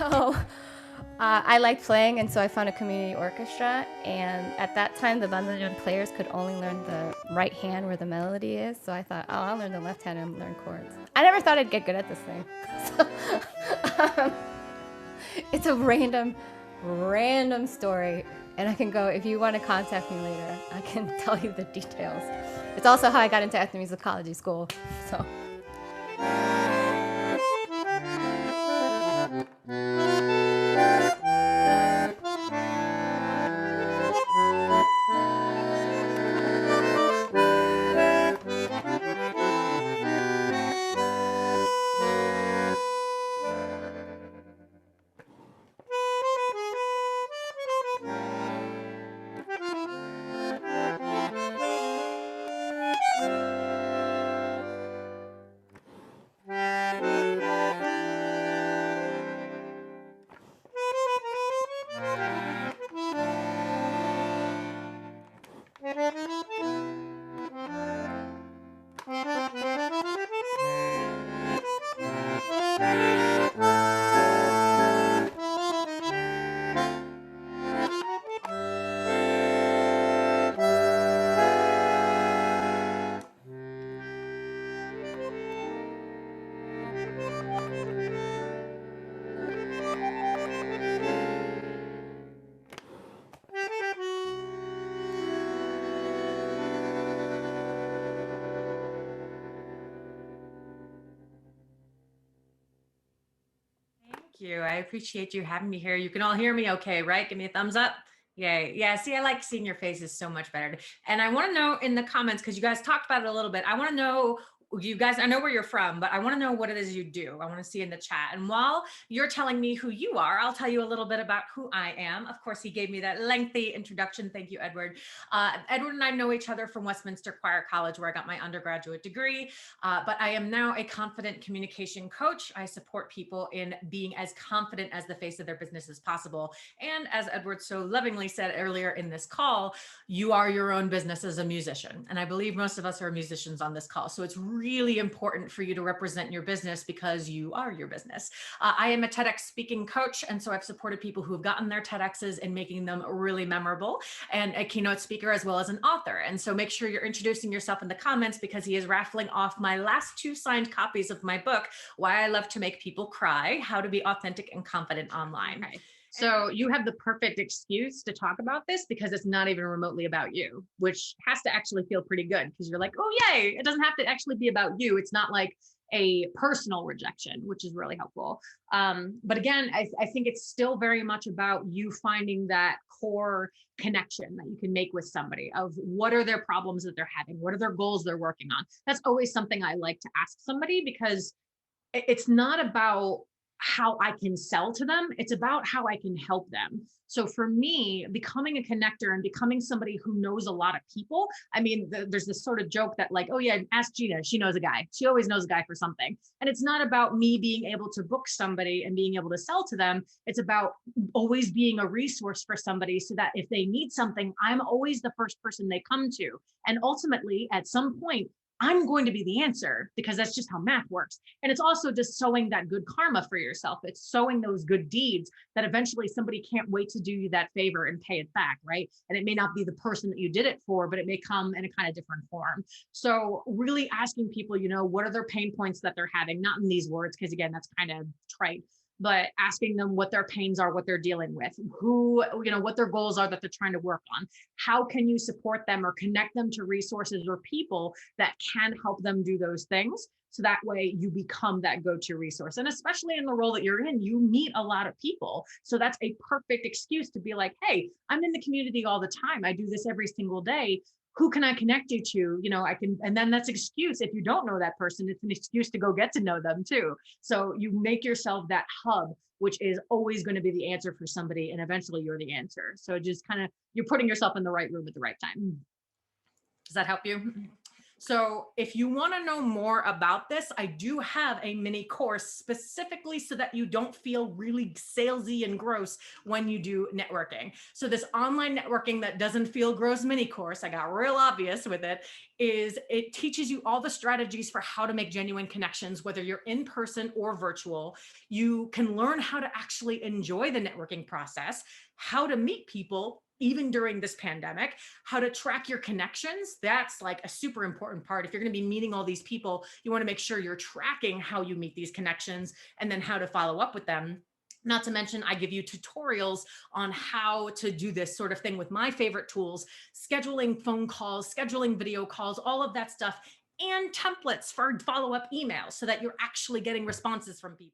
So I liked playing, and so I found a community orchestra. And at that time, the bandoneon players could only learn the right hand where the melody is. So I thought, oh, I'll learn the left hand and learn chords. I never thought I'd get good at this thing. So, it's a random story. And I can go, if you want to contact me later, I can tell you the details. It's also how I got into ethnomusicology school. So. You. I appreciate you having me here. You can all hear me okay, right? Give me a thumbs up. Yay. Yeah. See, I like seeing your faces so much better. And I want to know in the comments, because you guys talked about it a little bit. I want to know, you guys, I know where you're from, but I want to know what it is you do. I want to see in the chat. And while you're telling me who you are, I'll tell you a little bit about who I am. Of course, he gave me that lengthy introduction. Thank you, Edward. Edward and I know each other from Westminster Choir College, where I got my undergraduate degree. But I am now a confident communication coach. I support people in being as confident as the face of their business as possible. And as Edward so lovingly said earlier in this call, you are your own business as a musician. And I believe most of us are musicians on this call. So it's really important for you to represent your business because you are your business. I am a TEDx speaking coach. And so I've supported people who have gotten their TEDx's and making them really memorable, and a keynote speaker as well as an author. And so make sure you're introducing yourself in the comments, because he is raffling off my last 2 signed copies of my book, Why I Love to Make People Cry, How to Be Authentic and Confident Online. Okay. So you have the perfect excuse to talk about this, because it's not even remotely about you, which has to actually feel pretty good, because you're like, oh, yay. It doesn't have to actually be about you. It's not like a personal rejection, which is really helpful. But again, I think it's still very much about you finding that core connection that you can make with somebody of what are their problems that they're having? What are their goals they're working on? That's always something I like to ask somebody, because it's not about how I can sell to them. It's about how I can help them. So for me, becoming a connector and becoming somebody who knows a lot of people, I mean, there's this sort of joke that like, oh yeah, ask Gina, she knows a guy. She always knows a guy for something. And it's not about me being able to book somebody and being able to sell to them. It's about always being a resource for somebody, so that if they need something, I'm always the first person they come to. And ultimately, at some point, I'm going to be the answer, because that's just how math works. And it's also just sowing that good karma for yourself. It's sowing those good deeds that eventually somebody can't wait to do you that favor and pay it back, right? And it may not be the person that you did it for, but it may come in a kind of different form. So really asking people, what are their pain points that they're having? Not in these words, because again, that's kind of trite, but asking them what their pains are, what they're dealing with, what their goals are that they're trying to work on. How can you support them or connect them to resources or people that can help them do those things? So that way you become that go-to resource. And especially in the role that you're in, you meet a lot of people. So that's a perfect excuse to be like, hey, I'm in the community all the time. I do this every single day. Who can I connect you to? I can, and then that's excuse. If you don't know that person, it's an excuse to go get to know them too. So you make yourself that hub, which is always going to be the answer for somebody. And eventually you're the answer. So just kind of, you're putting yourself in the right room at the right time. Does that help you? So if you want to know more about this, I do have a mini course specifically so that you don't feel really salesy and gross when you do networking. So this online networking that doesn't feel gross mini course, I got real obvious with it, is it teaches you all the strategies for how to make genuine connections, whether you're in person or virtual. You can learn how to actually enjoy the networking process, how to meet people even during this pandemic, how to track your connections. That's like a super important part. If you're going to be meeting all these people, you want to make sure you're tracking how you meet these connections and then how to follow up with them. Not to mention, I give you tutorials on how to do this sort of thing with my favorite tools, scheduling phone calls, scheduling video calls, all of that stuff, and templates for follow up emails so that you're actually getting responses from people.